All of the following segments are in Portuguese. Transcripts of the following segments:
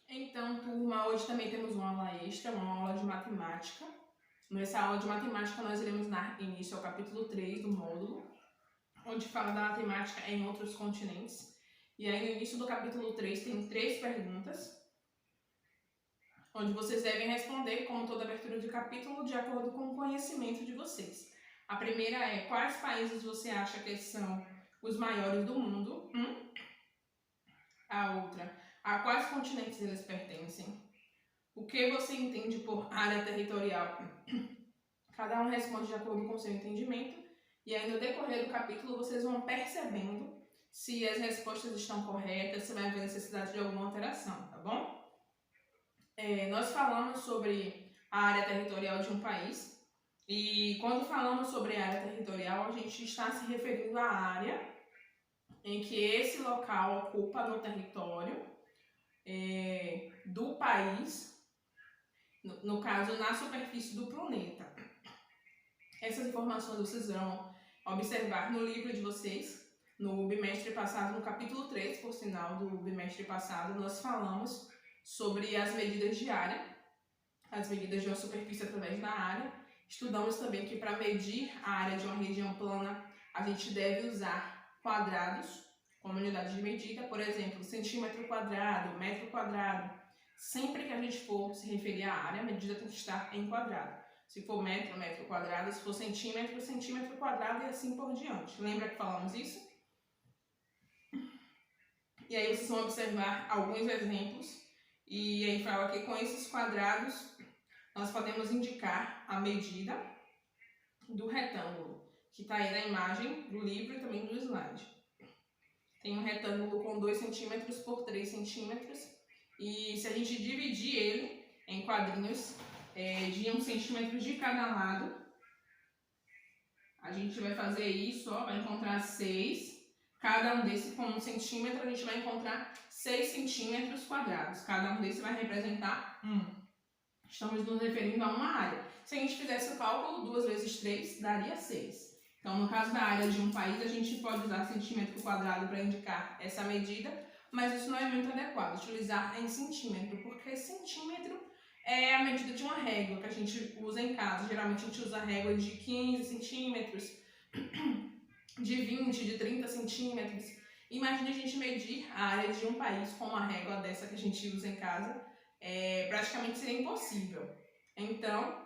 Então, turma, hoje também temos uma aula extra, uma aula de matemática. Nessa aula de matemática, nós iremos dar início ao capítulo 3 do módulo, onde fala da matemática em outros continentes. E aí, no início do capítulo 3, tem 3 perguntas, onde vocês devem responder, como toda abertura de capítulo, de acordo com o conhecimento de vocês. A primeira é: quais países você acha que são os maiores do mundo? A outra: a quais continentes eles pertencem? O que você entende por área territorial? Cada um responde de acordo com o seu entendimento, e aí no decorrer do capítulo vocês vão percebendo se as respostas estão corretas, se vai haver necessidade de alguma alteração, tá bom? Nós falamos sobre a área territorial de um país, e quando falamos sobre a área territorial, a gente está se referindo à área em que esse local ocupa no território do país, no caso, na superfície do planeta. Essas informações vocês vão observar no livro de vocês, no bimestre passado, no capítulo 3, por sinal, do bimestre passado, nós falamos sobre as medidas de área, as medidas de uma superfície através da área. Estudamos também que para medir a área de uma região plana, a gente deve usar quadrados como unidade de medida, por exemplo, centímetro quadrado, metro quadrado. Sempre que a gente for se referir à área, a medida tem que estar em quadrado. Se for metro, metro quadrado, se for centímetro, centímetro quadrado e assim por diante. Lembra que falamos isso? E aí vocês vão observar alguns exemplos. E aí fala que com esses quadrados nós podemos indicar a medida do retângulo, que está aí na imagem do livro e também do slide. Tem um retângulo com 2 centímetros por 3 centímetros. E se a gente dividir ele em quadrinhos de 1 centímetro de cada lado, a gente vai fazer isso, ó, vai encontrar 6. Cada um desses com 1 centímetro, a gente vai encontrar 6 centímetros quadrados. Cada um desses vai representar 1. Estamos nos referindo a uma área. Se a gente fizesse o cálculo, 2 vezes 3 daria 6. Então, no caso da área de um país, a gente pode usar centímetro quadrado para indicar essa medida, mas isso não é muito adequado, utilizar em centímetro, porque centímetro é a medida de uma régua que a gente usa em casa. Geralmente a gente usa régua de 15 centímetros, de 20, de 30 centímetros. Imagine a gente medir a área de um país com uma régua dessa que a gente usa em casa, praticamente seria impossível. Então,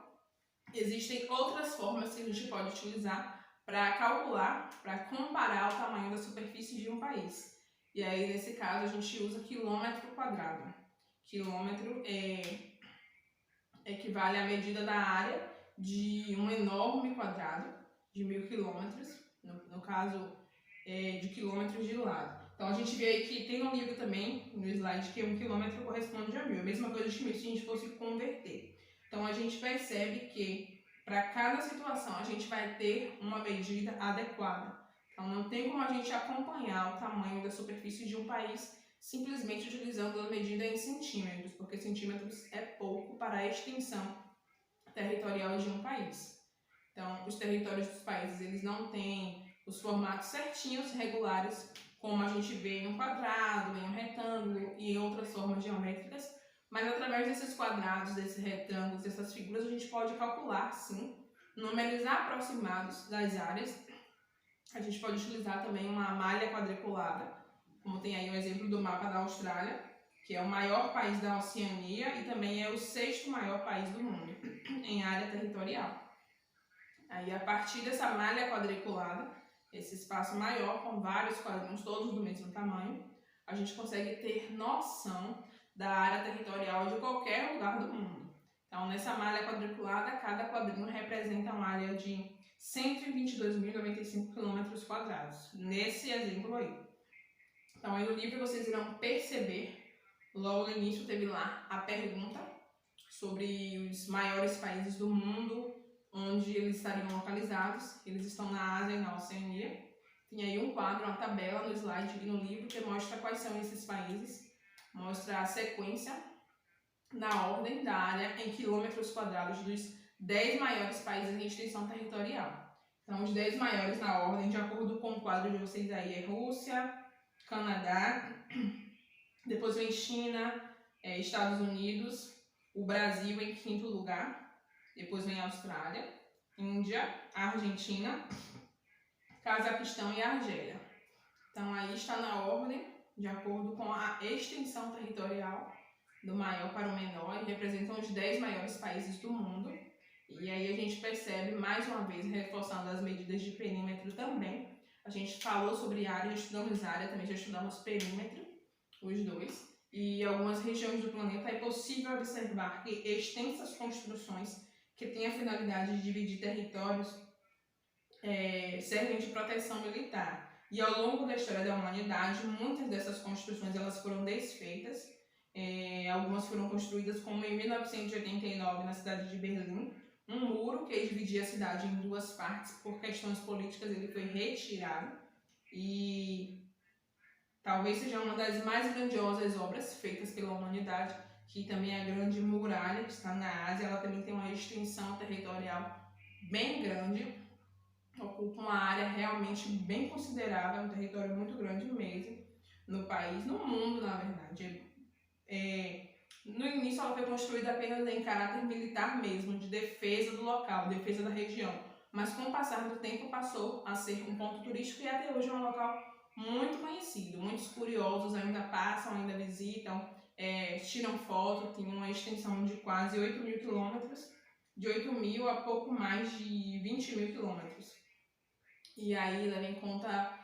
existem outras formas que a gente pode utilizar para calcular, para comparar o tamanho da superfície de um país. E aí, nesse caso, a gente usa quilômetro quadrado. Quilômetro equivale à medida da área de um enorme quadrado, de 1000 quilômetros, no caso de quilômetros de lado. Então, a gente vê aí que tem um livro também, no slide, que 1 quilômetro corresponde a 1000. A mesma coisa se a gente fosse converter. Então, a gente percebe que para cada situação a gente vai ter uma medida adequada. Então, não tem como a gente acompanhar o tamanho da superfície de um país simplesmente utilizando a medida em centímetros, porque centímetros é pouco para a extensão territorial de um país. Então, os territórios dos países eles não têm os formatos certinhos, regulares, como a gente vê em um quadrado, em um retângulo e em outras formas geométricas, mas através desses quadrados, desses retângulos, dessas figuras, a gente pode calcular, sim, números aproximados das áreas. A gente pode utilizar também uma malha quadriculada, como tem aí o exemplo do mapa da Austrália, que é o maior país da Oceania e também é o 6º maior país do mundo em área territorial. Aí, a partir dessa malha quadriculada, esse espaço maior, com vários quadrinhos, todos do mesmo tamanho, a gente consegue ter noção da área territorial de qualquer lugar do mundo. Então, nessa malha quadriculada, cada quadrinho representa uma área de 122.095 km², nesse exemplo aí. Então, aí no livro vocês irão perceber, logo no início teve lá a pergunta sobre os maiores países do mundo, onde eles estariam localizados. Eles estão na Ásia e na Oceania. Tem aí um quadro, uma tabela no slide e no livro que mostra quais são esses países, mostra a sequência na ordem da área em quilômetros quadrados dos 10 maiores países em extensão territorial. Então, os 10 maiores na ordem, de acordo com o quadro de vocês aí, é Rússia, Canadá, depois vem China, Estados Unidos, o Brasil em quinto lugar, depois vem a Austrália, Índia, Argentina, Cazaquistão e Argélia. Então aí está na ordem, de acordo com a extensão territorial, do maior para o menor, e representam os 10 maiores países do mundo. E aí a gente percebe, mais uma vez, reforçando as medidas de perímetro também. A gente falou sobre área, já estudamos área, também já estudamos perímetro, os dois. E em algumas regiões do planeta é possível observar que extensas construções que têm a finalidade de dividir territórios servem de proteção militar. E ao longo da história da humanidade, muitas dessas construções elas foram desfeitas. Algumas foram construídas, como em 1989 na cidade de Berlim, um muro que dividia a cidade em duas partes. Por questões políticas ele foi retirado e talvez seja uma das mais grandiosas obras feitas pela humanidade, que também é a Grande Muralha, que está na Ásia. Ela também tem uma extensão territorial bem grande, ocupa uma área realmente bem considerável, um território muito grande mesmo no país, no mundo, na verdade. No início ela foi construída apenas em caráter militar mesmo, de defesa do local, defesa da região, mas com o passar do tempo passou a ser um ponto turístico e até hoje é um local muito conhecido. Muitos curiosos ainda passam, ainda visitam, tiram foto. Tem uma extensão de quase 8.000 quilômetros, de 8.000 a pouco mais de 20.000 quilômetros. E aí leva em conta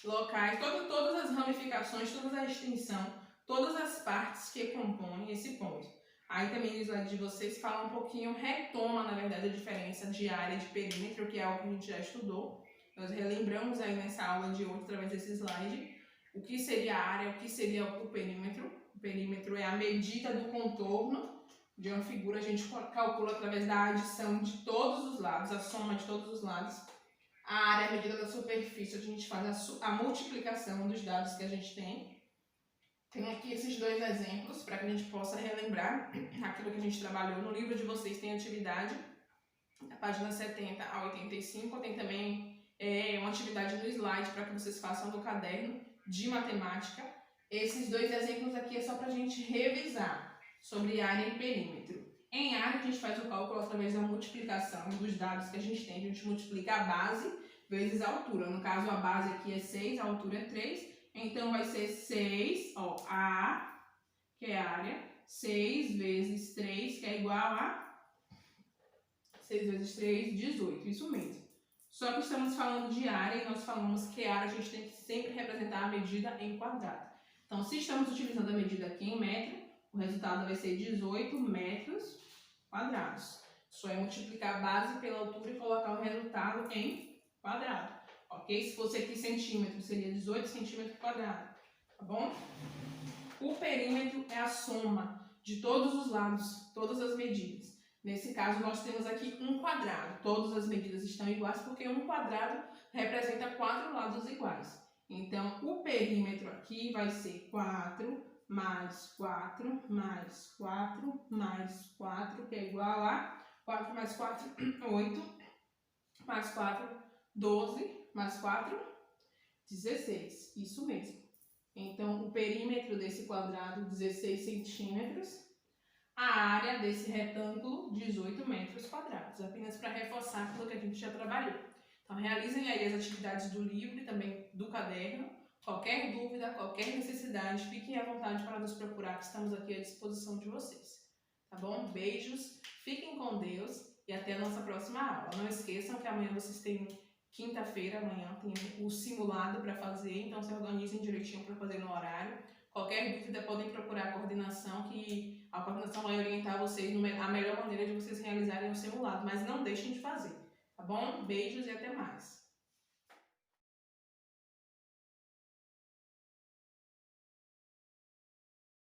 locais, todas as ramificações, toda a extensão, todas as partes que compõem esse ponto. Aí também no slide de vocês fala um pouquinho, retoma na verdade a diferença de área e de perímetro, que é algo que a gente já estudou. Nós relembramos aí nessa aula de hoje, através desse slide, o que seria a área, o que seria o perímetro. O perímetro é a medida do contorno de uma figura, a gente calcula através da adição de todos os lados, a soma de todos os lados. A área é a medida da superfície, a gente faz a multiplicação dos dados que a gente tem. Tem aqui esses dois exemplos para que a gente possa relembrar aquilo que a gente trabalhou. No livro de vocês tem atividade, da página 70 a 85, tem também uma atividade no slide para que vocês façam no caderno de matemática. Esses dois exemplos aqui é só para a gente revisar sobre área e perímetro. Em área, a gente faz o cálculo através da multiplicação dos dados que a gente tem. A gente multiplica a base vezes a altura. No caso, a base aqui é 6, a altura é 3. Então, vai ser 6, A, que é a área, 6 vezes 3, que é igual a 6 vezes 3, 18. Isso mesmo. Só que estamos falando de área e nós falamos que a área a gente tem que sempre representar a medida em quadrado. Então, se estamos utilizando a medida aqui em metro, o resultado vai ser 18 metros quadrados. Só é multiplicar a base pela altura e colocar o resultado em quadrado. Ok? Se fosse aqui centímetro, seria 18 centímetros quadrados. Tá bom? O perímetro é a soma de todos os lados, todas as medidas. Nesse caso, nós temos aqui um quadrado. Todas as medidas estão iguais porque um quadrado representa 4 lados iguais. Então, o perímetro aqui vai ser 4 mais 4 mais 4 mais 4, que é igual a 4 mais 4, 8, mais 4, 12, mais 4, 16. Isso mesmo. Então, o perímetro desse quadrado, 16 centímetros. A área desse retângulo, 18 metros quadrados. Apenas para reforçar aquilo que a gente já trabalhou. Então, realizem aí as atividades do livro e também do caderno. Qualquer dúvida, qualquer necessidade, fiquem à vontade para nos procurar, que estamos aqui à disposição de vocês. Tá bom? Beijos, fiquem com Deus e até a nossa próxima aula. Não esqueçam que amanhã vocês têm, quinta-feira, amanhã tem o simulado para fazer, então se organizem direitinho para fazer no horário. Qualquer dúvida podem procurar a coordenação, que a coordenação vai orientar vocês a melhor maneira de vocês realizarem o simulado, mas não deixem de fazer. Tá bom? Beijos e até mais.